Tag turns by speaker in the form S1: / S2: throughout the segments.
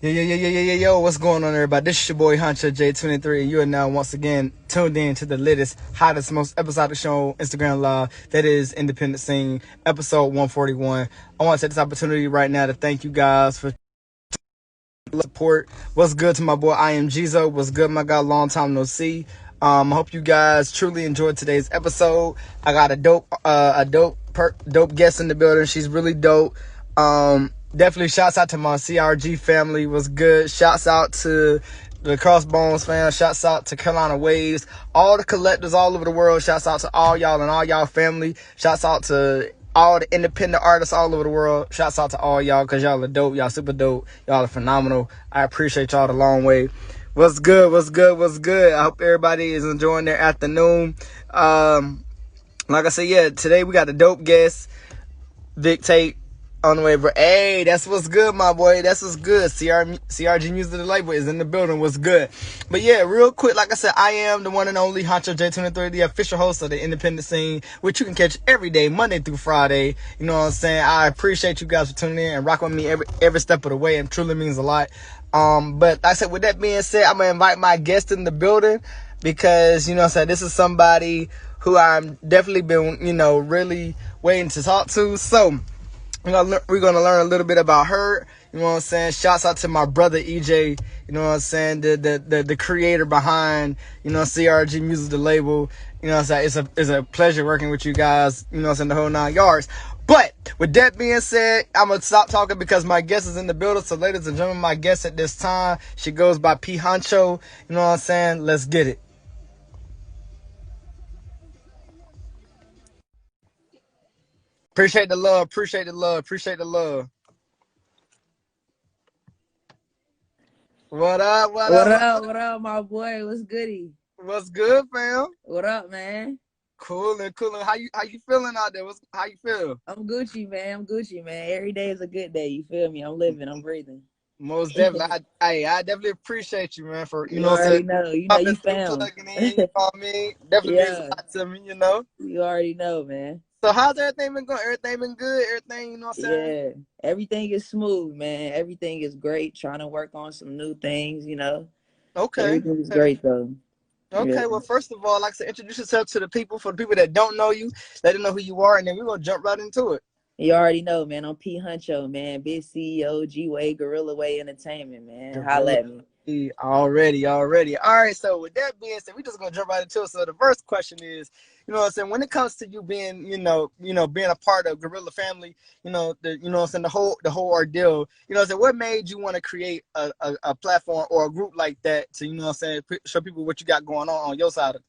S1: Yo, what's going on, everybody? This is your boy Huncho J23, and you are now once again tuned in to the latest, hottest, most episodic show on Instagram Live, that is Independent Scene, episode 141. I want to take this opportunity right now to thank you guys for support. What's good to my boy I am Jizo? What's good, my guy? Long time no see. I hope you guys truly enjoyed today's episode. I got a dope guest in the building. She's really dope. Definitely shouts out to my CRG family. Was good. Shouts out to the Crossbones fam. Shouts out to Carolina Waves. All the collectors all over the world. Shouts out to all y'all and all y'all family. Shouts out to all the independent artists all over the world. Shouts out to all y'all, because y'all are dope. Y'all super dope. Y'all are phenomenal. I appreciate y'all the long way. What's good? What's good? What's good? I hope everybody is enjoying their afternoon. Like I said, yeah, today we got a dope guest, Vic Tate, on the way, bro. Hey, that's what's good, my boy. That's what's good. CRG Music the label is in the building. What's good? But yeah, real quick, like I said, I am the one and only Huncho J23, the official host of the Independent Scene, which you can catch every day, Monday through Friday. You know what I'm saying? I appreciate you guys for tuning in and rocking with me every step of the way. It truly means a lot. But like I said, with that being said, I'm gonna invite my guest in the building, because, you know what I'm saying, this is somebody who I'm definitely been, really waiting to talk to. So we're gonna learn a little bit about her. You know what I'm saying? Shouts out to my brother EJ. You know what I'm saying? The creator behind, CRG Music, the label. You know what I'm saying? It's a pleasure working with you guys. You know what I'm saying? The whole 9 yards. But with that being said, I'm gonna stop talking because my guest is in the building. So ladies and gentlemen, my guest at this time, she goes by P.Huncho. You know what I'm saying? Let's get it. Appreciate the love. Appreciate the love. Appreciate the love. What up? What
S2: What
S1: up? What
S2: up?
S1: up?
S2: What up, my boy? What's goody?
S1: What's good, fam?
S2: What up, man?
S1: Cool and cool. How you feeling out there? How you feel?
S2: I'm Gucci, man. I'm Gucci, man. Every day is a good day. You feel me? I'm living. I'm breathing.
S1: Most definitely. I definitely appreciate you, man, for
S2: You
S1: what I'm saying,
S2: already know.
S1: popping
S2: You
S1: through,
S2: found.
S1: plugging in. You know what I mean? Definitely means
S2: Yeah,
S1: a lot to me.
S2: you already know, man.
S1: So how's everything been going? Everything been good? Everything, you know what I'm saying?
S2: Yeah, everything is smooth, man. Everything is great. Trying to work on some new things.
S1: Okay.
S2: Everything is
S1: Okay.
S2: great, though. Yeah.
S1: Okay. Well, first of all, like I said, introduce yourself to the people. For the people that don't know you, let them know who you are, and then we're gonna jump right into it.
S2: You already know, man. I'm P.Huncho, man. Big CEO, G-Way, Gorilla Way Entertainment, man. Holla
S1: Gorilla.
S2: at me.
S1: Already. All right. So with that being said, we just gonna jump right into it. So the first question is, you know what I'm saying, when it comes to you being, being a part of Gorilla family, what I'm saying, the whole ordeal, you know what I'm saying, what made you want to create a platform or a group like that to, you know what I'm saying, show people what you got going on your side of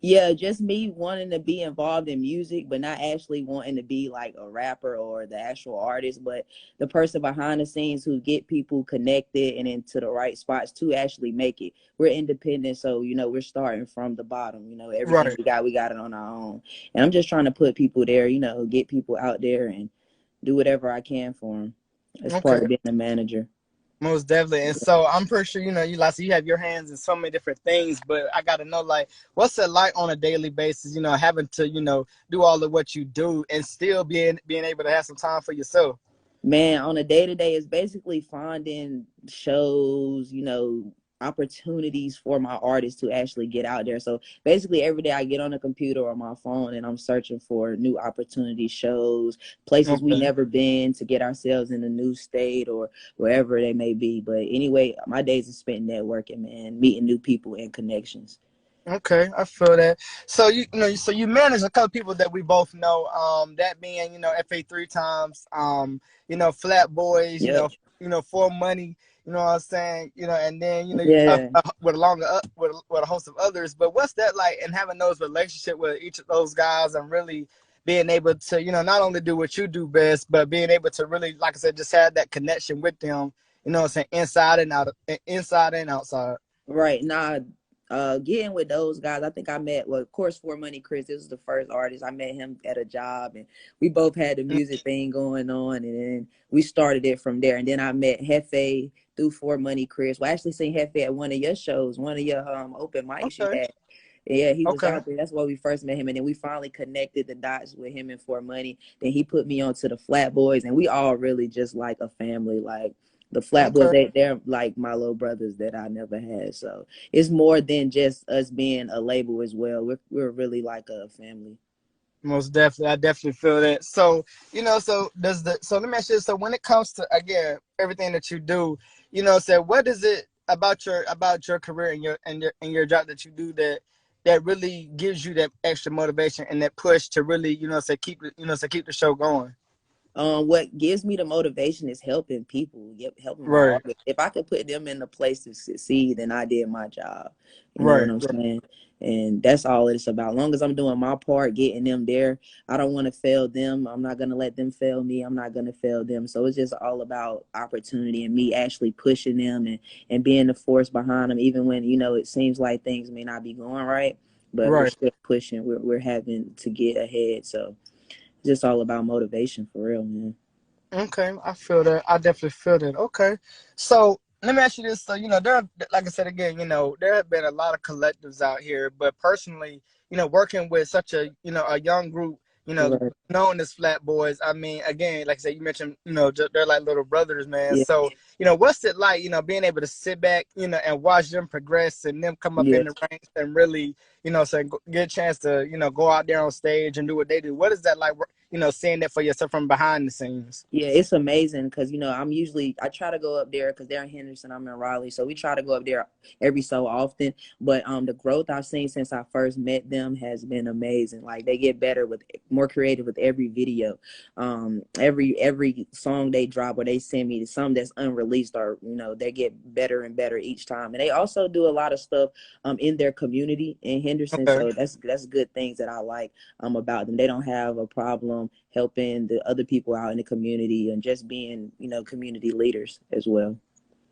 S2: Yeah, just me wanting to be involved in music, but not actually wanting to be like a rapper or the actual artist, but the person behind the scenes who get people connected and into the right spots to actually make it. We're independent, so we're starting from the bottom. Everything
S1: Right.
S2: we got it on our own. And I'm just trying to put people there, get people out there and do whatever I can for them as part
S1: Okay.
S2: of being a manager.
S1: Most definitely. And so I'm pretty sure, you have your hands in so many different things, but I got to know, like, what's it like on a daily basis, having to, do all of what you do and still being able to have some time for yourself.
S2: Man, on a day to day, it's basically finding shows, opportunities for my artists to actually get out there. So basically, every day I get on the computer or my phone and I'm searching for new opportunity shows, places we
S1: Okay.
S2: never been to get ourselves in a new state or wherever they may be. But anyway, my days are spent networking, man, meeting new people and connections.
S1: Okay, I feel that. So so you manage a couple people that we both know. That being, FA three times. Flat Boys.
S2: Yep.
S1: For money. You know what I'm saying. And then
S2: Yeah.
S1: with a with a host of others. But what's that like? And having those relationship with each of those guys and really being able to, not only do what you do best, but being able to really, like I said, just have that connection with them. You know what I'm saying, inside and outside.
S2: Right. Now, getting with those guys, I think I met, well, of course, For Money Chris. This was the first artist. I met him at a job, and we both had the music thing going on, and then we started it from there. And then I met Hefe through For Money Chris. Well, I actually seen Hefe at one of your shows, one of your open mics you
S1: Okay.
S2: had. Yeah, he was
S1: Okay.
S2: out there. That's why we first met him, and then we finally connected the dots with him and For Money. Then he put me onto the Flat Boys, and we all really just like a family. Like the Flat Boys,
S1: Okay.
S2: they're like my little brothers that I never had. So it's more than just us being a label as well. We're really like a family.
S1: Most definitely, I definitely feel that. So, so does the so let me ask you this. So when it comes to again everything that you do, so what is it about your career and your job that you do that really gives you that extra motivation and that push to really, keep the show going?
S2: What gives me the motivation is helping people, helping my
S1: Right,
S2: artists. If I could put them in the place to succeed, then I did my job. You know what
S1: right,
S2: I'm
S1: right,
S2: saying? And that's all it's about. As long as I'm doing my part, getting them there, I don't want to fail them. I'm not gonna let them fail me. I'm not gonna fail them. So it's just all about opportunity and me actually pushing them and being the force behind them, even when it seems like things may not be going right, but we're
S1: right.
S2: still pushing. We're having to get ahead. So just all about motivation for real, man.
S1: Okay, I feel that. I definitely feel that. Okay, so let me ask you this. So like I said again, there have been a lot of collectives out here, but personally, working with such a young group,
S2: Right.
S1: known as Flat Boys. I mean, again, like I said, you mentioned, they're like little brothers, man.
S2: Yeah.
S1: So what's it like, being able to sit back, and watch them progress and them come up
S2: Yeah.
S1: in the ranks and really, get a chance to, go out there on stage and do what they do. What is that like? Seeing that for yourself from behind the scenes.
S2: Yeah, it's amazing because I try to go up there because they're in Henderson, I'm in Raleigh, so we try to go up there every so often. But the growth I've seen since I first met them has been amazing. Like they get better with more creative with every video, every song they drop or they send me to some that's unreleased, or they get better and better each time. And they also do a lot of stuff in their community in Henderson,
S1: Okay.
S2: so that's good things that I like about them. They don't have a problem helping the other people out in the community and just being, community leaders as well.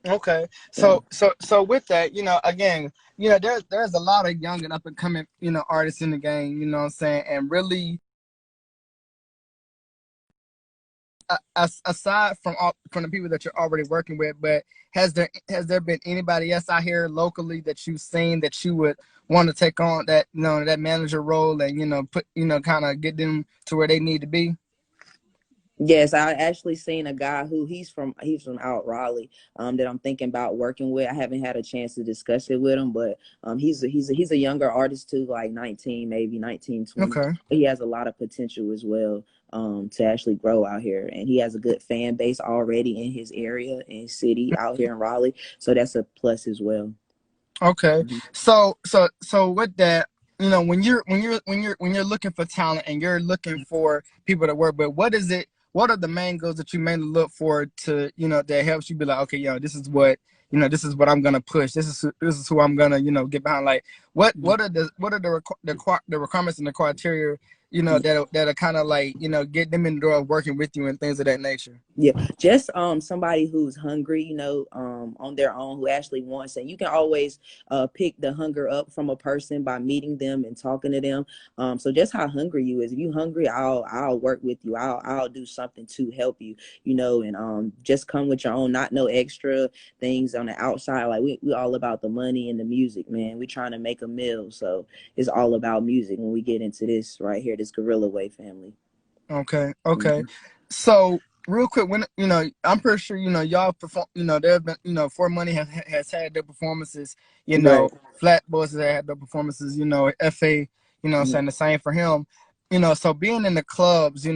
S1: Okay.
S2: Yeah.
S1: So with that, again, there's a lot of young and up and coming, artists in the game, you know what I'm saying? And really aside from the people that you're already working with, but has there been anybody else out here locally that you've seen that you would want to take on that, that manager role and, put, kind of get them to where they need to be?
S2: Yes, I actually seen a guy who he's from out Raleigh, that I'm thinking about working with. I haven't had a chance to discuss it with him, but he's a younger artist too, like 19, maybe 19, 20.
S1: Okay.
S2: He has a lot of potential as well, to actually grow out here, and he has a good fan base already in his area and his city out here in Raleigh, so that's a plus as well.
S1: Okay.
S2: Mhm.
S1: So with that, when you're looking for talent and you're looking for people to work with, what are the main goals that you mainly look for to, that helps you be like, okay, this is what I'm gonna push. This is who I'm gonna, get behind. Like what are the requirements and the criteria, that are kind of like, get them in the door working with you and things of that nature.
S2: Yeah, just somebody who's hungry, on their own, who actually wants it. You can always pick the hunger up from a person by meeting them and talking to them. So just how hungry you is. If you hungry, I'll work with you. I'll do something to help you, and just come with your own, not no extra things on the outside. Like we all about the money and the music, man. We trying to make a meal, so it's all about music when we get into this right here, this Gorilla Way family.
S1: Okay, okay.
S2: Mhm.
S1: So real quick, when I'm pretty sure y'all perform. There have been For Money has had their performances.
S2: Right.
S1: Flat Boys has had their performances. Fa.
S2: Mhm.
S1: Saying the same for him. So being in the clubs,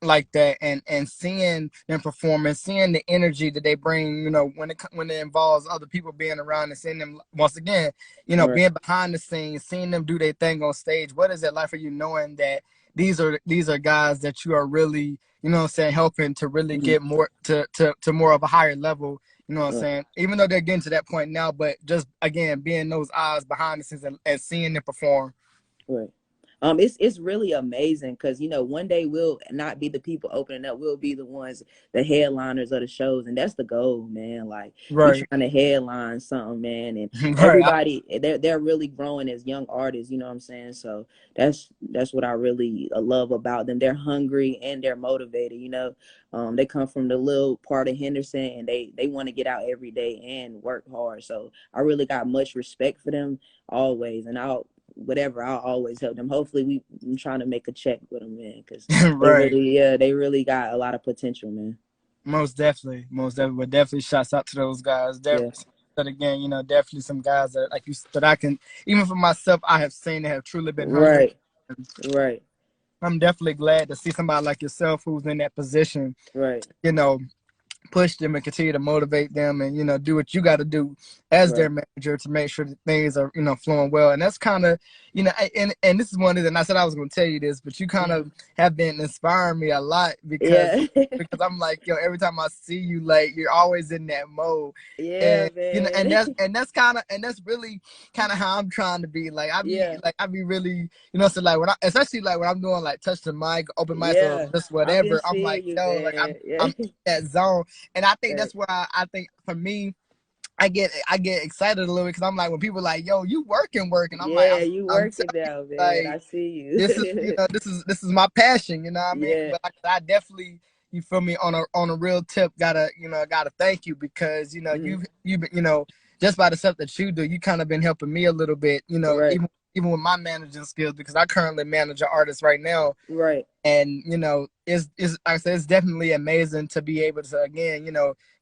S1: like that, and seeing them perform and seeing the energy that they bring. When it involves other people being around and seeing them once again.
S2: Right.
S1: Being behind the scenes, seeing them do their thing on stage. What is it like for you knowing that? These are guys that you are really, what I'm saying, helping to really
S2: Mhm.
S1: get more to more of a higher level, what I'm
S2: Right.
S1: saying, even though they're getting to that point now, but just again being those eyes behind the scenes and seeing them perform.
S2: Right. It's really amazing because one day we'll not be the people opening up. We'll be the ones, the headliners of the shows, and that's the goal, man. Like we
S1: Right.
S2: trying to headline something, man, and
S1: Right.
S2: everybody they're really growing as young artists. You know what I'm saying? So that's what I really love about them. They're hungry and they're motivated. They come from the little part of Henderson, and they want to get out every day and work hard. So I really got much respect for them always, and whatever, I'll always help them. Hopefully I'm trying to make a check with them, man, because
S1: Right.
S2: they really got a lot of potential, man.
S1: Most definitely. Most definitely. But definitely shouts out to those guys.
S2: Yeah.
S1: Definitely. But again, definitely some guys that like you that I can even for myself I have seen that have truly been hungry.
S2: Right. Right.
S1: I'm definitely glad to see somebody like yourself who's in that position,
S2: Right.
S1: you know, push them and continue to motivate them and do what you got to do as their
S2: Right.
S1: manager to make sure that things are flowing well. And that's kind of and this is one of the, and I said I was going to tell you this, but you kind of have been inspiring me a lot because
S2: Yeah.
S1: I'm like, yo, every time I see you, like you're always in that mode.
S2: Yeah,
S1: And
S2: man.
S1: that's kind of and that's really kind of how I'm trying to be. Like
S2: Yeah.
S1: I be really so like when I especially like when I'm doing like touch the mic, open mics or
S2: Yeah.
S1: just
S2: I've been
S1: whatever, I'm like,
S2: seeing you,
S1: yo, like
S2: man. Yeah.
S1: I'm in that zone. And I think
S2: Right.
S1: that's where I think for me, I get excited a little bit because I'm like when people are like, "Yo, you working," I'm like,
S2: Yeah, you
S1: I'm
S2: working
S1: telling you,
S2: now, man.
S1: like
S2: I see
S1: this is
S2: you.
S1: this is my passion, you know what I mean?
S2: Yeah.
S1: But I definitely you feel me on a real tip gotta thank you because
S2: Hmm.
S1: you've been just by the stuff that you do, you kind of been helping me a little bit,
S2: Right.
S1: even with my managing skills because I currently manage an artist right now
S2: Right.
S1: and it's like I said, it's definitely amazing to be able to again,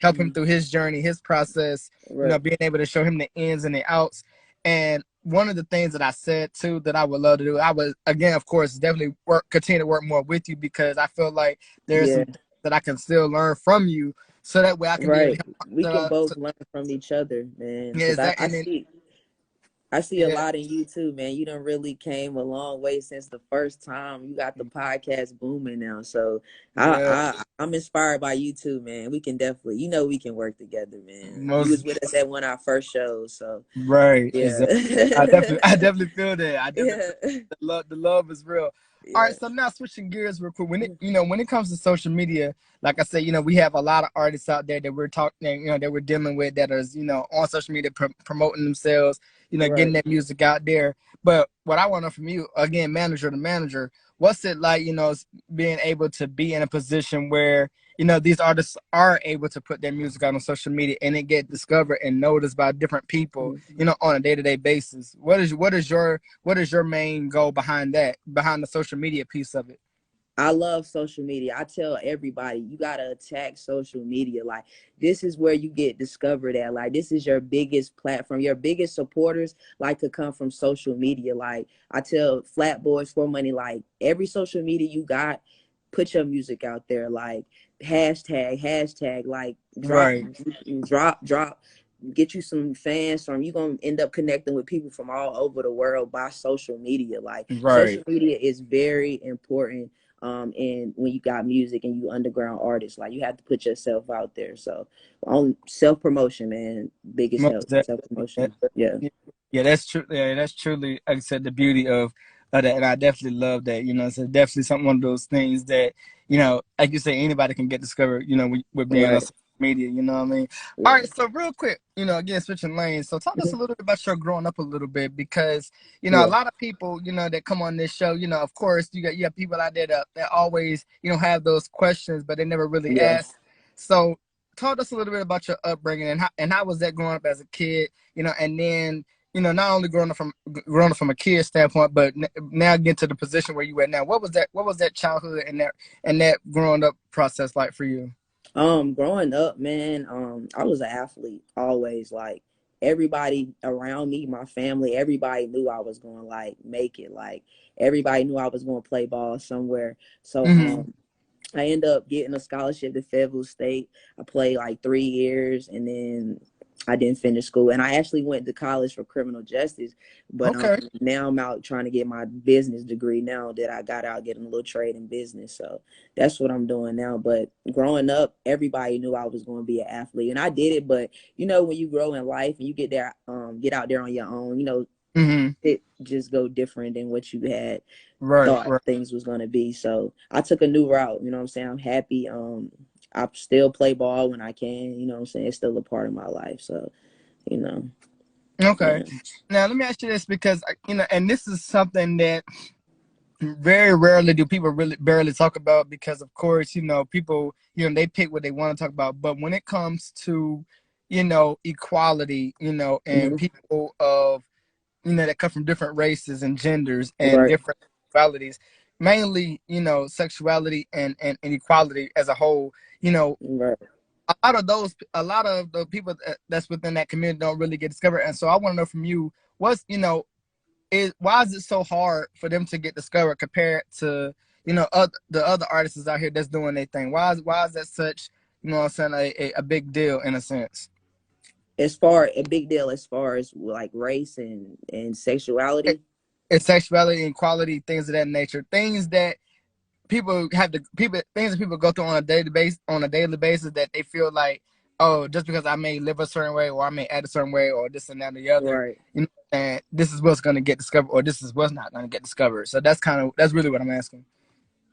S1: help him
S2: Hmm.
S1: through his journey, his process,
S2: Right.
S1: being able to show him the ins and the outs. And one of the things that I said too that I would love to do, I would again, of course, definitely continue to work more with you because I feel like there's
S2: Yeah.
S1: some things that I can still learn from you, so that way I can be able to
S2: Right. We can
S1: help.
S2: both learn from each other, man.
S1: Yeah,
S2: Because
S1: exactly. And then
S2: I see a
S1: yeah,
S2: lot in you too, man. You done really came a long way since the first time you got the podcast booming now. So
S1: yeah,
S2: I'm inspired by you too, man. We can definitely, we can work together, man. You was
S1: most
S2: with us at one of our first shows, so
S1: right,
S2: yeah.
S1: exactly. I definitely feel that. I definitely
S2: Yeah.
S1: feel the love is real. All
S2: Yeah.
S1: right, so now switching gears real quick. When it when it comes to social media, like I said, we have a lot of artists out there that we're talking, that we're dealing with that is on social media promoting themselves, getting
S2: Right.
S1: that music out there. But what I want to know from you, again, manager to manager, what's it like, being able to be in a position where these artists are able to put their music out on social media and it get discovered and noticed by different people,
S2: Mhm.
S1: on a day-to-day basis. What is your main goal behind that, behind the social media piece of it?
S2: I love social media. I tell everybody, you gotta attack social media. Like, this is where you get discovered at. Like, this is your biggest platform. Your biggest supporters like to come from social media. Like, I tell Flat Boys for Money, like every social media you got, put your music out there. Like, hashtag, like drop,
S1: Right,
S2: drop. Get you some fans from, you're gonna end up connecting with people from all over the world by social media. Like,
S1: right,
S2: social media is very important. And when you got music and you underground artists, like, you have to put yourself out there. So on self promotion, man, biggest
S1: most
S2: help, self
S1: definitely.
S2: promotion. Yeah.
S1: Yeah, that's true. Yeah, that's truly, like I said, the beauty of that, and I definitely love that. It's definitely something, one of those things that like you say, anybody can get discovered. With being on
S2: Right.
S1: social media. You know what I mean? All
S2: Yeah.
S1: right, so real quick, again, switching lanes. So talk to us a
S2: Mhm.
S1: little bit about your growing up a little bit because a
S2: Yeah.
S1: lot of people that come on this show. Of course, you have people out there that always have those questions, but they never really
S2: Yeah.
S1: ask. So talk to us a little bit about your upbringing and how was that growing up as a kid. And then not only growing up from a kid standpoint, but now get to the position where you at now. What was that childhood and that growing up process like for you?
S2: Growing up, man, I was an athlete always. Like, everybody around me, my family, everybody knew I was going to, like, make it. Like, everybody knew I was going to play ball somewhere. So
S1: Mm-hmm.
S2: I ended up getting a scholarship to Fayetteville State. I played like 3 years, and then I didn't finish school. And I actually went to college for criminal justice, but
S1: Okay.
S2: now I'm out trying to get my business degree now that I got out getting a little trade in business. So that's what I'm doing now. But growing up, everybody knew I was going to be an athlete, and I did it. But when you grow in life and you get out there on your own,
S1: Mm-hmm.
S2: it just go different than what you had
S1: Right.
S2: thought
S1: Right.
S2: things was gonna be. So I took a new route, you know what I'm saying? I'm happy. I still play ball when I can, you know what I'm saying? It's still a part of my life. So, you know,
S1: Okay.
S2: yeah.
S1: Now let me ask you this because and this is something that very rarely do people really barely talk about because of course people they pick what they want to talk about, but when it comes to equality and
S2: Hmm.
S1: people of that come from different races and genders and
S2: Right.
S1: different sexualities, mainly, sexuality and equality as a whole. You know,
S2: Right.
S1: a lot of the people that's within that community don't really get discovered. And so I want to know from you, what's, why is it so hard for them to get discovered compared to, the other artists out here that's doing their thing? Why is that such, what I'm saying, a big deal in a sense?
S2: As far a big deal as far as like race and sexuality.
S1: It's sexuality and equality, things of that nature, things that things that people go through on a daily basis that they feel like, oh, just because I may live a certain way or I may act a certain way or this and that and the other,
S2: Right.
S1: and this is what's going to get discovered or this is what's not going to get discovered. So that's really what I'm asking.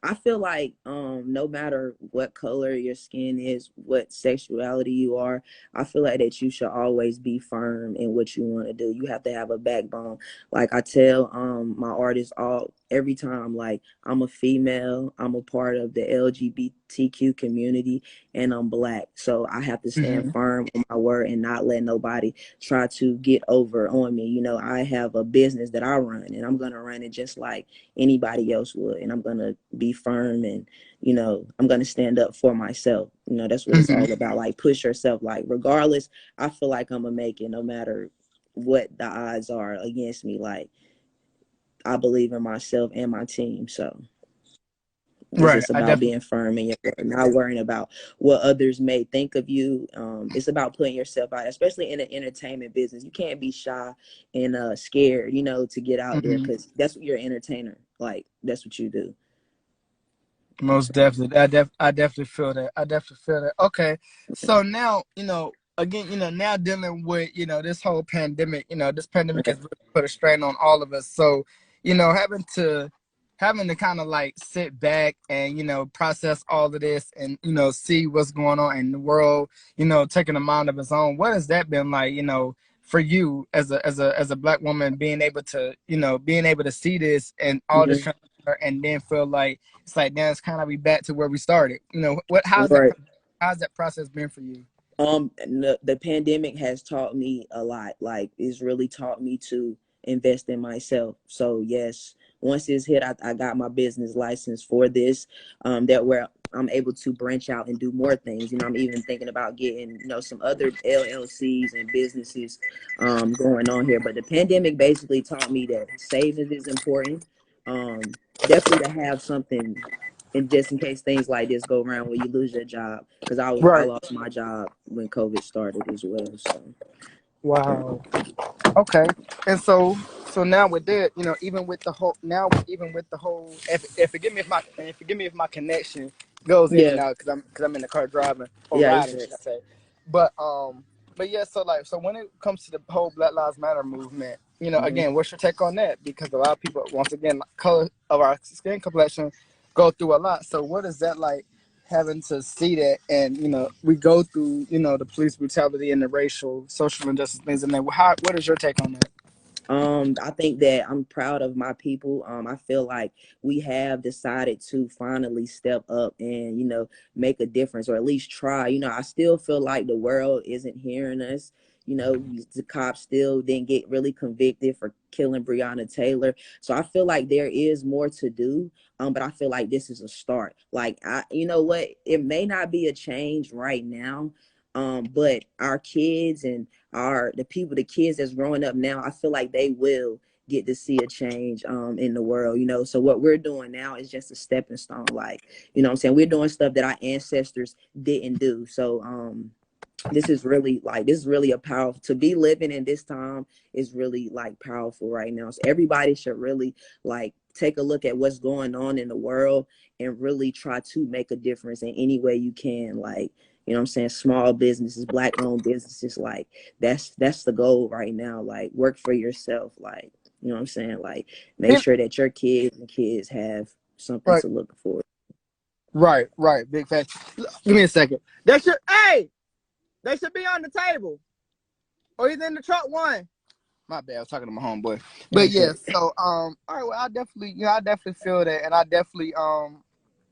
S2: I feel like no matter what color your skin is, what sexuality you are, I feel like that you should always be firm in what you want to do. You have to have a backbone. Like I tell my artists all every time, like I'm a female, I'm a part of the LGBTQ community, and I'm Black. So I have to stand
S1: Mm-hmm.
S2: firm on my word and not let nobody try to get over on me. You know, I have a business that I run, and I'm gonna run it just like anybody else would, and I'm gonna be firm, and I'm gonna stand up for myself. That's what it's
S1: Mm-hmm.
S2: all about. Like push yourself, like regardless. I feel like I'm gonna make it no matter what the odds are against me. Like I believe in myself and my team, so it's
S1: Right.
S2: just
S1: I
S2: about
S1: definitely.
S2: being firm in your word, not worrying about what others may think of you. It's about putting yourself out, especially in the entertainment business. You can't be shy and scared, to get out there,
S1: Mm-hmm.
S2: because that's what you're an entertainer. Like that's what you do.
S1: Most definitely. I definitely feel that. I definitely feel that. Okay. So now, again, now dealing with, this whole pandemic, this pandemic has really put a strain on all of us. So, having to kind of like sit back and, process all of this and, see what's going on in the world, taking a mind of its own. What has that been like, for you as a black woman, being able to see this and all this
S2: Mm-hmm.
S1: transfer and then feel like it's like now it's kind of be back to where we started. What
S2: Right.
S1: how's that process been for you?
S2: The pandemic has taught me a lot. Like it's really taught me to invest in myself. So yes, once it's hit, I got my business license for this. That where I'm able to branch out and do more things. I'm even thinking about getting, some other LLCs and businesses going on here. But the pandemic basically taught me that savings is important. Definitely to have something, and just in case things like this go around where you lose your job, because I
S1: Right.
S2: lost my job when COVID started as well. So yeah.
S1: Wow. Okay. And so now with that, even with the whole, if forgive me if my connection goes in
S2: Yeah.
S1: and out because I'm in the car driving or
S2: Yeah, it's
S1: riding,
S2: good.
S1: should I say? But yeah. So when it comes to the whole Black Lives Matter movement,
S2: Hmm.
S1: again, what's your take on that? Because a lot of people, once again, color of our skin complexion, go through a lot. So what is that like? Having to see that, and we go through the police brutality and the racial social injustice things, and then what is your take on that?
S2: I think that I'm proud of my people. I feel like we have decided to finally step up and, make a difference, or at least try. I still feel like the world isn't hearing us. The cops still didn't get really convicted for killing Breonna Taylor. So I feel like there is more to do. But I feel like this is a start. Like you know what? It may not be a change right now. But our kids and the kids that's growing up now, I feel like they will get to see a change in the world. So what we're doing now is just a stepping stone. Like, what I'm saying, we're doing stuff that our ancestors didn't do. So this is really a powerful, to be living in this time is really like powerful right now. So everybody should really like take a look at what's going on in the world and really try to make a difference in any way you can. Like, what I'm saying, small businesses, black owned businesses, like that's the goal right now. Like work for yourself. Like, what I'm saying, like make
S1: It-
S2: sure that your kids and kids have something
S1: right,
S2: to look for.
S1: right, big fact. Give me a second. They should be on the table or either in the truck one. My bad, I was talking to my homeboy. But
S2: Okay.
S1: yeah, so all right, well, I definitely feel that, and I definitely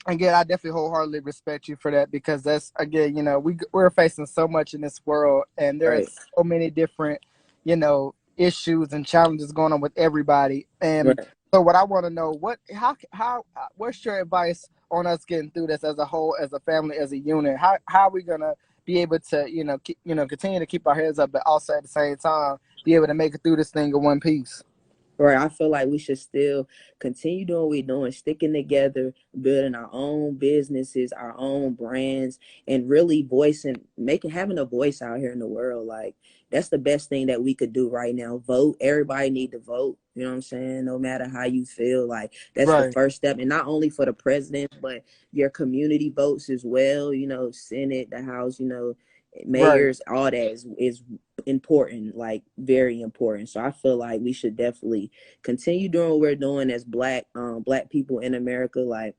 S1: again, I definitely wholeheartedly respect you for that because that's again, we're facing so much in this world, and there are
S2: Right.
S1: so many different, you know, issues and challenges going on with everybody. And
S2: Right.
S1: so, what I want to know, what's your advice on us getting through this as a whole, as a family, as a unit? How are we gonna be able to, continue to keep our heads up, but also at the same time be able to make it through this thing in one piece?
S2: Right. I feel like we should still continue doing what we're doing, sticking together, building our own businesses, our own brands, and really having a voice out here in the world. Like that's the best thing that we could do right now. Vote. Everybody need to vote. You know what I'm saying? No matter how you feel, like that's the
S1: Right,
S2: first step. And not only for the president, but your community votes as well. Senate, the House,
S1: right.
S2: mayors, all that is important, like very important. So I feel like we should definitely continue doing what we're doing as black people in America. Like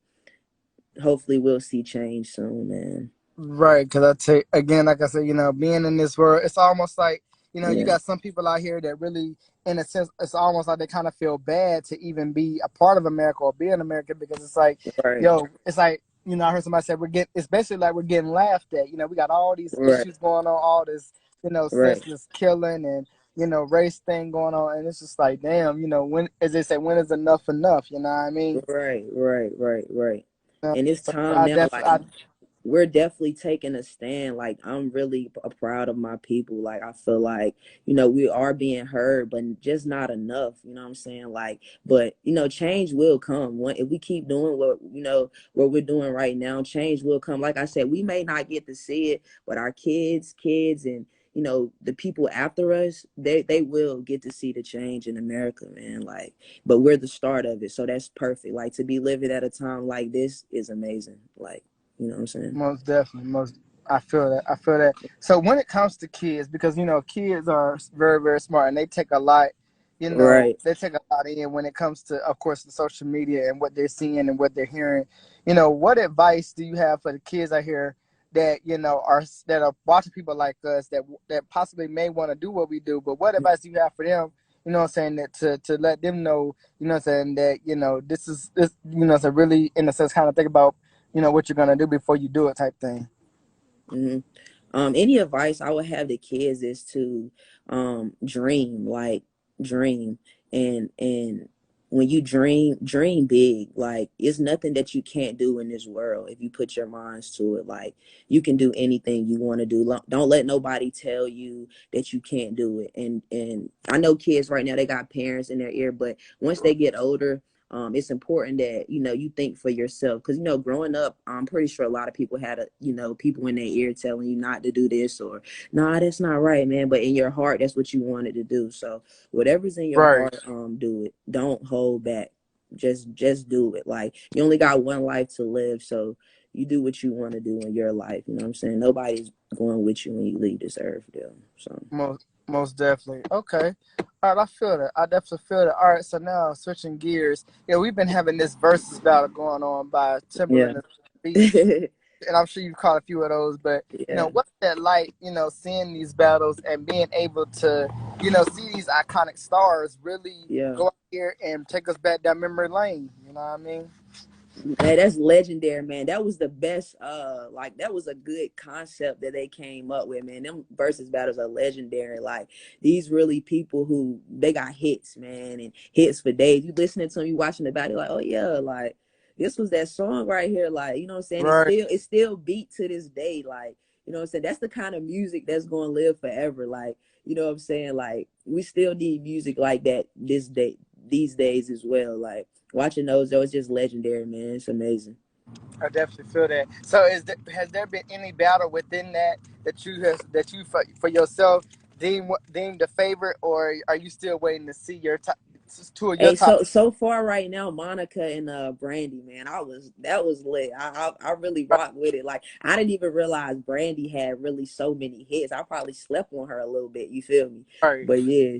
S2: hopefully we'll see change soon, man.
S1: Right, because I take again, like I said, being in this world, it's almost like you
S2: Yeah.
S1: got some people out here that really, in a sense, it's almost like they kind of feel bad to even be a part of America or be in America because it's like,
S2: Right.
S1: yo, it's like I heard somebody say it's basically like we're getting laughed at. We got all these
S2: Right.
S1: issues going on, all this,
S2: Right.
S1: senseless killing and race thing going on, and it's just like, damn, when, as they say, when is enough enough? You know what I mean?
S2: Right. Right. Right. Right. And it's
S1: So
S2: time
S1: I
S2: now. Like
S1: definitely,
S2: we're definitely taking a stand. Like I'm really proud of my people. Like I feel like, we are being heard, but just not enough. You know what I'm saying? Like, but change will come. If we keep doing what we're doing right now, change will come. Like I said, we may not get to see it, but our kids and the people after us, they will get to see the change in America, man. Like, but we're the start of it. So that's perfect. Like to be living at a time like this is amazing. Like, you know what I'm saying?
S1: most definitely, most. I feel that. I feel that. So when it comes to kids, because kids are very, very smart, and they take a lot.
S2: Right.
S1: They take a lot in when it comes to, of course, the social media and what they're seeing and what they're hearing. What advice do you have for the kids out here that are watching people like us that possibly may want to do what we do? But what advice do you have for them? You know what I'm saying, that to let them know. You know what I'm saying, that this is this. To really, in a sense, kind of think about what you're gonna do before you do it, type thing.
S2: hmm Any advice I would have the kids is to dream, like dream and when you dream big. Like it's nothing that you can't do in this world if you put your minds to it. Like you can do anything you want to do. Don't let nobody tell you that you can't do it. And I know kids right now, they got parents in their ear, but once they get older, it's important that you think for yourself, because growing up, I'm pretty sure a lot of people had people in their ear telling you not to do this or nah, that's not right, man. But in your heart, that's what you wanted to do. So whatever's in your
S1: Right.
S2: heart, do it. Don't hold back. Just do it. Like you only got one life to live, so you do what you want to do in your life. You know what I'm saying? Nobody's going with you when you leave this earth, though. So
S1: Most definitely. Okay. All right, I feel that. I definitely feel that. All right, so now switching gears. We've been having this versus battle going on by
S2: yeah.
S1: Timberland and Beast, and I'm sure you've caught a few of those. But
S2: Yeah.
S1: what's that like? Seeing these battles and being able to, see these iconic stars really
S2: Yeah.
S1: go out here and take us back down memory lane. You know what I mean?
S2: Hey, that's legendary, man. That was the best. Like that was a good concept that they came up with, man. Them versus battles are legendary. Like these really people who they got hits, man, and hits for days. You listening to them, you watching the battle, like, oh yeah, like this was that song right here. Like, you know what I'm saying?
S1: Right.
S2: It's still beat to this day. Like, you know what I'm saying? That's the kind of music that's gonna live forever. Like, you know what I'm saying? Like, we still need music like that these days as well. Like watching those, though, it's just legendary, man. It's amazing.
S1: I definitely feel that. So, has there been any battle within that you for yourself deemed a favorite, or are you still waiting to see your top two of your
S2: Hey,
S1: top?
S2: so far right now, Monica and Brandy, man, that was lit. I really rocked with it. Like I didn't even realize Brandy had really so many hits. I probably slept on her a little bit. You feel me?
S1: Right.
S2: But yeah,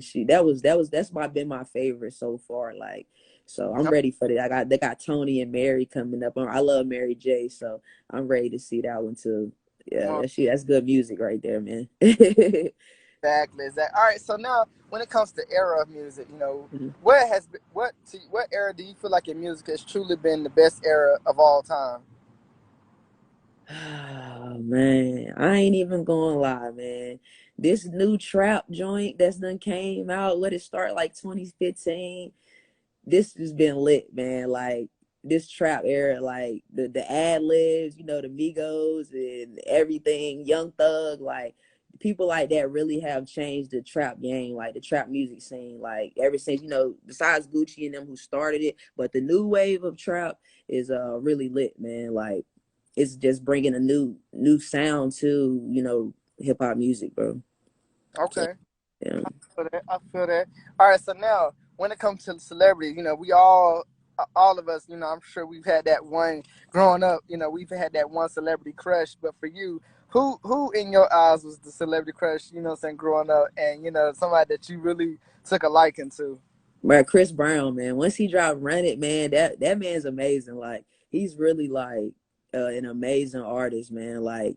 S2: been my favorite so far. Like, so I'm ready for that. They got Tony and Mary coming up. I love Mary J, so I'm ready to see that one too. Yeah,
S1: Well,
S2: that's good music right there, man.
S1: exactly. All right. So now, when it comes to era of music,
S2: Mhm.
S1: what era do you feel like in music has truly been the best era of all time?
S2: Oh, man, I ain't even gonna lie, man. This new trap joint that's done came out, let it start like 2015. This has been lit, man. Like this trap era, like the ad libs, you know, the Migos and everything, Young Thug, like people like that really have changed the trap game, like the trap music scene. Like ever since, you know, besides Gucci and them who started it, but the new wave of trap is really lit, man. Like it's just bringing a new sound to, you know, hip hop music, bro. So
S1: Okay.
S2: yeah.
S1: Feel that. I feel that. All right. So now, when it comes to celebrities, we all of us, I'm sure we've had that one growing up. We've had that one celebrity crush. But for you, who in your eyes was the celebrity crush? What I'm saying, growing up, and somebody that you really took a liking to.
S2: Right, Chris Brown, man. Once he dropped Run It, man, that man's amazing. Like he's really like an amazing artist, man. Like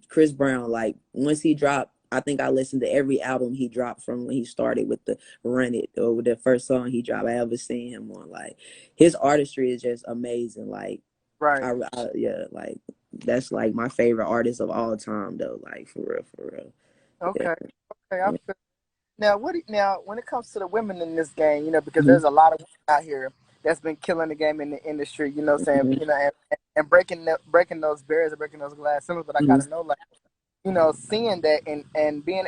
S2: Chris Brown, like once he dropped, I think I listened to every album he dropped from when he started with the Run It or with the first song he dropped. I ever seen him on. Like his artistry is just amazing. Like
S1: Right.
S2: yeah, like that's like my favorite artist of all time though. Like for real, for real.
S1: Okay. Okay. I
S2: Yeah.
S1: feel. Now, now when it comes to the women in this game, because
S2: Mhm.
S1: there's a lot of women out here that's been killing the game in the industry. Saying
S2: Mhm.
S1: and breaking those barriers and breaking those glass ceilings. But I
S2: Mhm.
S1: gotta know, like, seeing that and being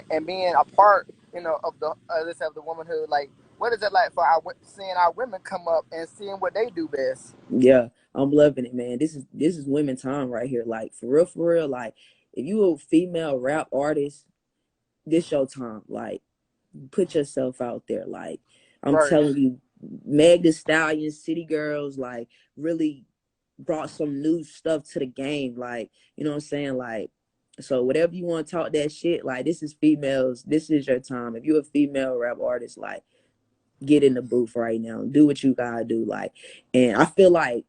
S1: a part, of the let's have the womanhood. Like, what is it like for seeing our women come up and seeing what they do best?
S2: Yeah, I'm loving it, man. This is women time right here. Like for real, for real. Like if you a female rap artist, this your time. Like put yourself out there. Like I'm
S1: Right.
S2: telling you, Meg Thee Stallion, City Girls, like really brought some new stuff to the game. Like you know what I'm saying. Like so, whatever you want to talk that shit. Like this is females. This is your time. If you're a female rap artist, like get in the booth right now. Do what you gotta do. Like, and I feel like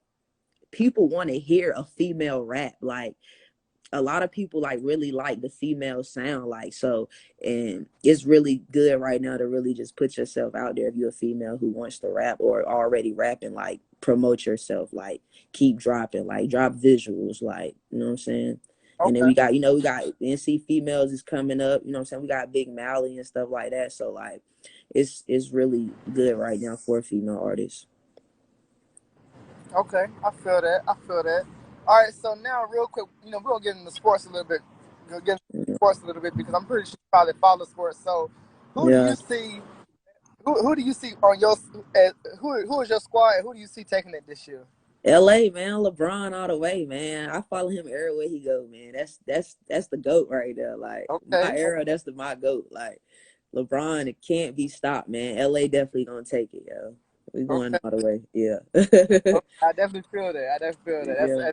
S2: people want to hear a female rap. Like a lot of people like really like the female sound. Like so, and it's really good right now to really just put yourself out there if you're a female who wants to rap or already rapping. Like promote yourself. Like keep dropping. Like drop visuals. Like you know what I'm saying. And then
S1: Okay.
S2: we got NC females is coming up. You know what I'm saying. We got Big Mally and stuff like that. So like, it's really good right now for female artists.
S1: Okay. I feel that. I feel that. All right. So now, real quick, we're gonna get into sports a little bit. We'll get into sports a little bit because I'm pretty sure you probably follow sports. So, who do
S2: Yeah.
S1: you see? Who do you see on your who is your squad? And who do you see taking it this year?
S2: LA, man, LeBron all the way, man. I follow him everywhere he go, man. That's the GOAT right there. Like my
S1: Okay.
S2: era, that's my GOAT. Like LeBron, it can't be stopped, man. LA definitely gonna take it, yo. We going
S1: Okay.
S2: all the way. Yeah.
S1: Okay. I definitely feel that. I definitely feel that. That's
S2: Yeah.
S1: a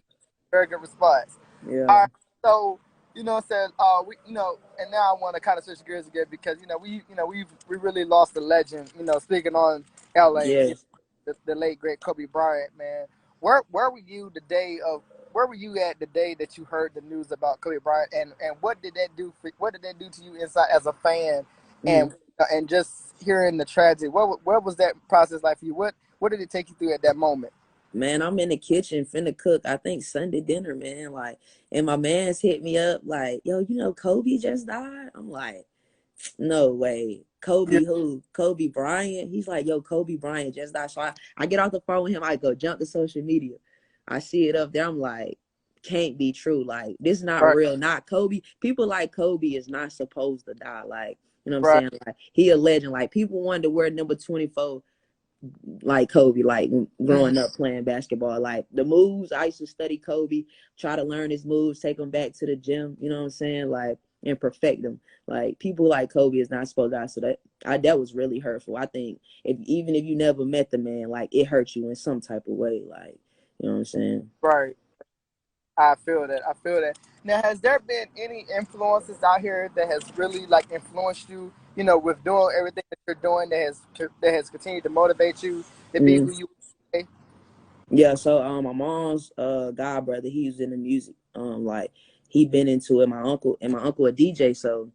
S1: very good response. All
S2: Yeah.
S1: right. So, what I'm saying, we, and now I want to kind of switch gears again because we really lost a legend. Speaking on LA,
S2: Yes.
S1: the late great Kobe Bryant, man. Where were you the day of? Where were you at the day that you heard the news about Kobe Bryant, and what did that do to you inside as a fan,
S2: Mhm.
S1: and just hearing the tragedy? What was that process like for you? What did it take you through at that moment?
S2: Man, I'm in the kitchen finna cook, I think Sunday dinner, man. Like, and my man's hit me up like, yo, you know, Kobe just died. I'm like, no way.
S1: Yeah.
S2: Kobe who? Kobe Bryant. He's like, yo, Kobe Bryant just died. So I get off the phone with him. I go jump to social media. I see it up there. I'm like, can't be true. Like, this is not
S1: Right.
S2: real. Not Kobe. People like Kobe is not supposed to die. Like, you know what I'm
S1: Right.
S2: saying? Like, he a legend. Like, people wanted to wear number 24 like Kobe, like
S1: Mhm.
S2: growing up playing basketball. Like the moves, I used to study Kobe, try to learn his moves, take them back to the gym, you know what I'm saying? Like, and perfect them. Like people like Kobe is not supposed to die. So that was really hurtful. I think even if you never met the man, like it hurt you in some type of way. Like, you know what I'm saying?
S1: Right. I feel that. I feel that. Now, has there been any influences out here that has really like influenced you? With doing everything that you're doing, that has continued to motivate you to be
S2: Mm.
S1: who you are.
S2: Yeah, so my mom's god brother, he was in the music. Like he been into it. My uncle a DJ, so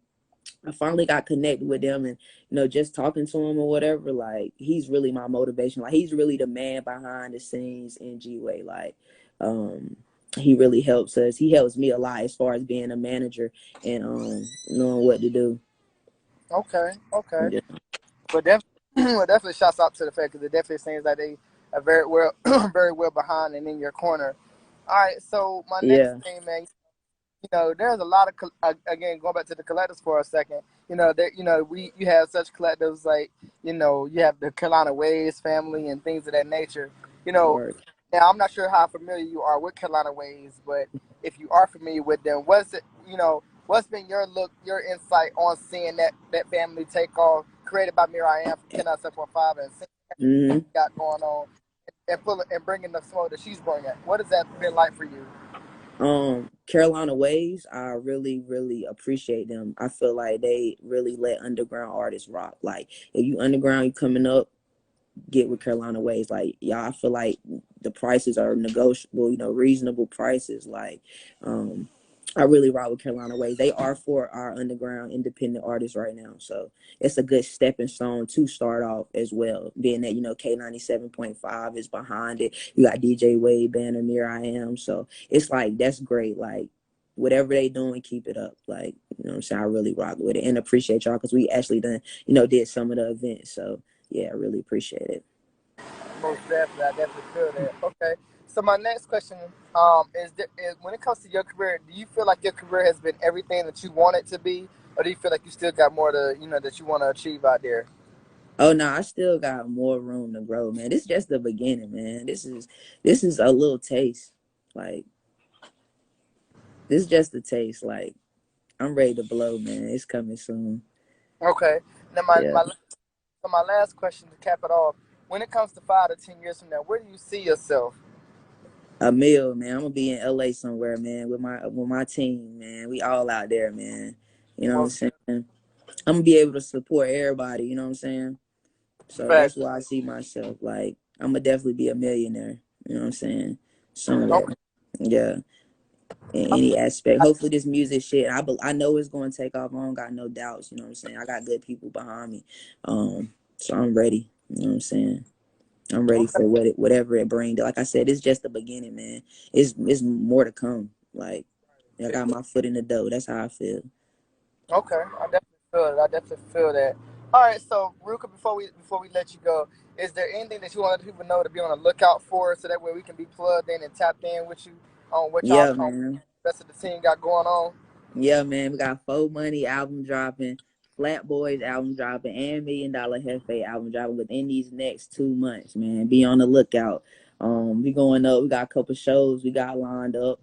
S2: I finally got connected with them and just talking to him or whatever, like he's really my motivation. Like he's really the man behind the scenes in G Way. Like um he really helps us. He helps me a lot as far as being a manager and knowing what to do.
S1: Okay, okay.
S2: Yeah.
S1: But definitely, well, definitely shouts out to the fact because it definitely seems like they are very well, very well behind and in your corner. All right, so my next
S2: Yeah,
S1: thing, man, there's a lot of again going back to the collectors for a second. That you have such collectives like you have the Carolina Ways family and things of that nature. You know,
S2: or
S1: now I'm not sure how familiar you are with Carolina Ways, but if you are familiar with them, what's been your insight on seeing that family take off, created by Mir I Am from 10.7.5 and seeing what
S2: hmm
S1: she got going on and bringing the flow that she's bringing. What has that been like for you?
S2: Carolina Waves, I really, really appreciate them. I feel like they really let underground artists rock. Like if you underground, you coming up, get with Carolina Ways. Like, y'all, I feel like the prices are negotiable, reasonable prices. Like, I really rock with Carolina Ways. They are for our underground independent artists right now. So it's a good stepping stone to start off as well. Being that, K97.5 is behind it. You got DJ Wade, Banner, Here I Am. So it's like, that's great. Like, whatever they doing, keep it up. Like, what I'm saying? I really rock with it and appreciate y'all because we actually done, did some of the events. So yeah, I really appreciate it.
S1: Most definitely, I definitely feel that. Okay, so my next question is when it comes to your career, do you feel like your career has been everything that you want it to be, or do you feel like you still got more to that you want to achieve out there?
S2: Oh no, I still got more room to grow, man. This is just the beginning, man. This is a little taste. Like this is just a taste. Like I'm ready to blow, man. It's coming soon.
S1: Okay, now
S2: Yeah.
S1: my last question to cap it off: when it comes to 5 to 10 years from now, where do you see yourself?
S2: A meal, man. I'm gonna be in LA somewhere, man, with my team, man. We all out there, man. You know what I'm
S1: Most
S2: saying? I'm gonna be able to support everybody, you know what I'm saying? So that's
S1: facts.
S2: where I see myself. Like I'm gonna definitely be a millionaire, you know what I'm saying? Somewhere.
S1: Okay.
S2: Yeah. In any aspect. Hopefully this music shit, I know it's going to take off. I don't got no doubts, you know what I'm saying? I got good people behind me. So I'm ready, you know what I'm saying? I'm ready
S1: Okay.
S2: for whatever it brings. Like I said, it's just the beginning, man. It's more to come. Like I got my foot in the door. That's how I feel.
S1: Okay, I definitely feel it. I definitely feel that. All right, so Ruka, before we let you go, is there anything that you want people to know to be on the lookout for, so that way we can be plugged in and tapped in with you on what y'all
S2: Yeah,
S1: on
S2: man.
S1: the rest of the team got going on?
S2: Yeah, man. We got 4 Money album dropping, Flat Boys album dropping, and $1 Million Hefe album dropping within these next 2 months, man. Be on the lookout. We going up. We got a couple shows we got lined up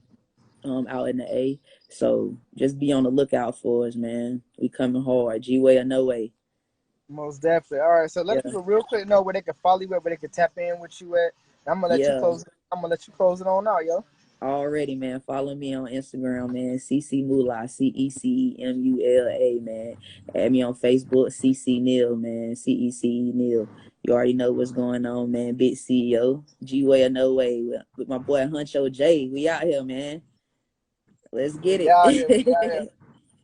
S2: out in the A. So just be on the lookout for us, man. We coming hard. G way or no way.
S1: Most definitely. All right, so let
S2: Yeah.
S1: people real quick know where they can follow you at, where they can tap in with you at. And I'm gonna let you
S2: Yeah.
S1: close. I'm gonna let you close it on out, yo.
S2: Already, man. Follow me on Instagram, man. CC Mula, CECMULA, man. Add me on Facebook, CC Neil, man. CEC Neil. You already know what's going on, man. Big CEO, G Way or No Way, with my boy Huncho J. We out here, man. Let's get
S1: We out here. We out here.
S2: it.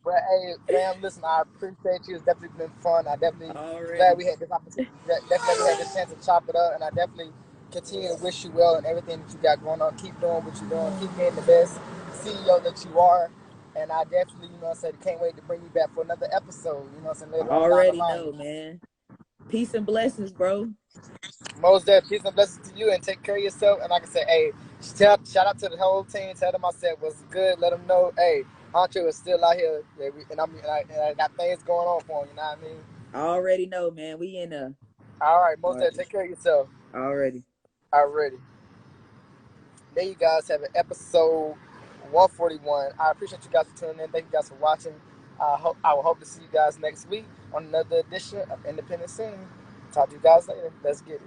S1: But hey, fam, listen, I appreciate you. It's definitely been fun. I definitely glad
S2: Already.
S1: we had this opportunity. Definitely we had this chance to chop it up, and I definitely continue to wish you well and everything that you got going on. Keep doing what you're doing. Keep being the best CEO that you are. And I definitely, I said, can't wait to bring you back for another episode. I'm saying later on down the
S2: Already
S1: line.
S2: know, man. Peace and blessings, bro.
S1: Most definitely, peace and blessings to you, and take care of yourself. And like I said, hey, shout out to the whole team. Tell them I said was good. Let them know, hey, Huncho is still out here, baby, and I got things going on for him. You know what I mean?
S2: Already know, man. We in a
S1: All right, most definitely.
S2: already.
S1: Take care of yourself.
S2: Already.
S1: Already. There you guys have an episode 141. I appreciate you guys for tuning in. Thank you guys for watching. I will hope to see you guys next week on another edition of Independent Scene. Talk to you guys later. Let's get it.